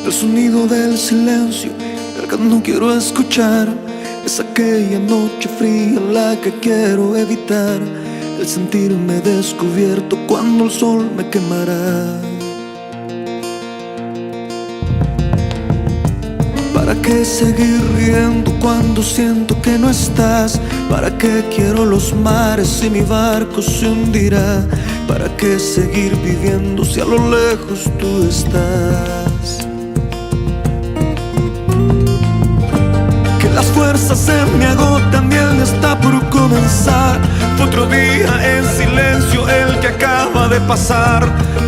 El sonido del silencio, el que no quiero escuchar. Es aquella noche fría la que quiero evitar. El sentirme descubierto cuando el sol me quemará. ¿Para qué seguir riendo cuando siento que no estás? ¿Para qué quiero los mares si mi barco se hundirá? ¿Para qué seguir viviendo si a lo lejos tú estás? Que las fuerzas se me agotan y el día está por comenzar. Fue otro día en silencio el que acaba de pasar.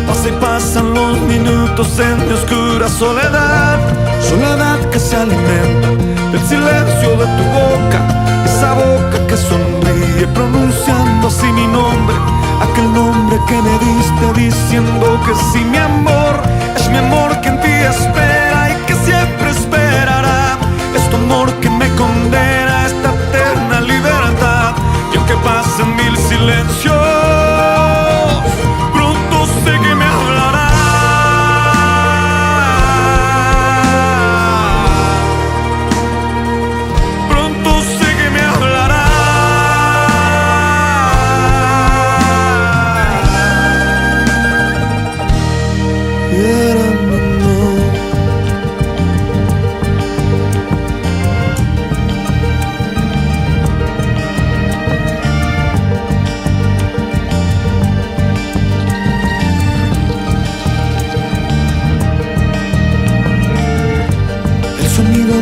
Pasa y pasan los minutos en mi oscura soledad. Soledad que se alimenta del silencio de tu boca. Esa boca que sonríe pronunciando así mi nombre. Aquel nombre que me diste diciendo que sí, mi amor. Es mi amor que en ti espera y que siempre esperará. Es tu amor que me condena a esta eterna libertad. Y aunque pasen mil silencios, pronto sé que me hablará. Pronto sé que me hablará.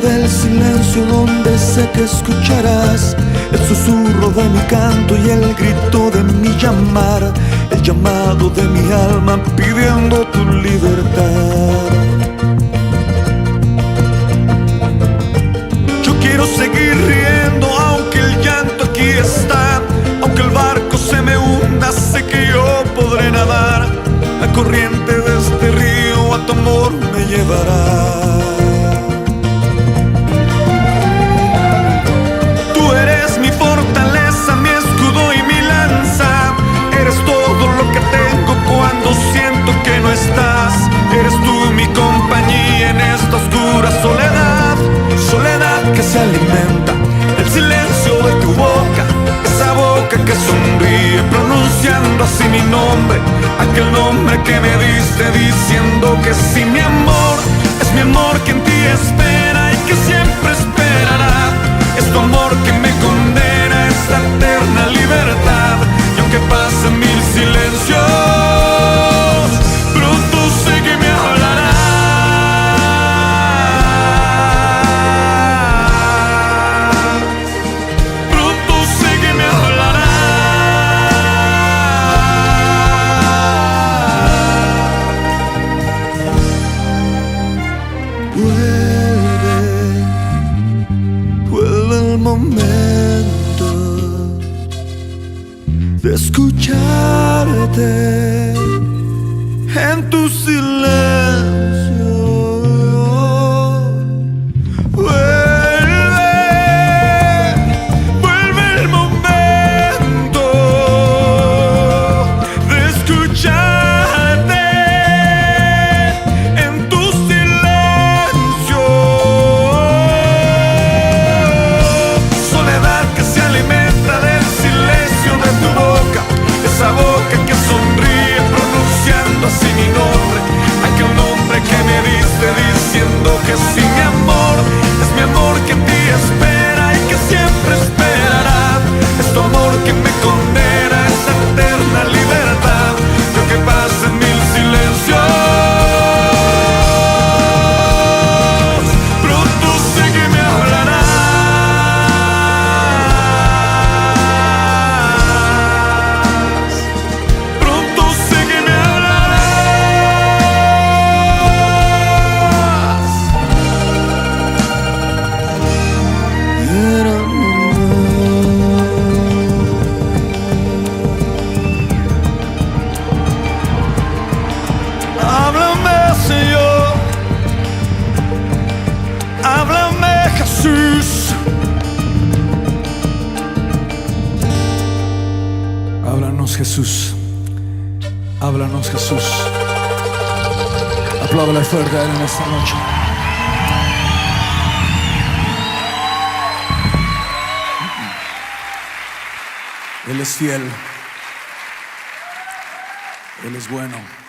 Del silencio donde sé que escucharás el susurro de mi canto y el grito de mi llamar, el llamado de mi alma pidiendo tu libertad. Yo quiero seguir riendo aunque el llanto aquí está, aunque el barco se me hunda, sé que yo podré nadar. La corriente de este río a tu amor me llevará. Eres tú mi compañía en esta oscura soledad. Soledad que se alimenta del silencio de tu boca. Esa boca que sonríe pronunciando así mi nombre. Aquel nombre que me diste diciendo que sí, mi amor. Es mi amor que en ti espera y que siempre esperará. Es tu amor que me condena a esta eterna libertad. Y aunque pasen mil silencios, de escucharte en tu silencio. Vuelve el momento de escucharte en tu silencio. Soledad que se alimenta del silencio de tu boca. Esa boca que sonríe pronunciando así mi nombre. Aquel nombre que me diste diciendo que sí, mi amor. Es mi amor que en ti espera y que siempre esperará. Es tu amor que me condena a esa eterna libertad. Y aunque pasen mil silencios, pronto sé que me hablará. Háblanos, Jesús. Háblanos, Jesús. Apláudale fuerte a Él en esta noche. Él es fiel. Él es bueno.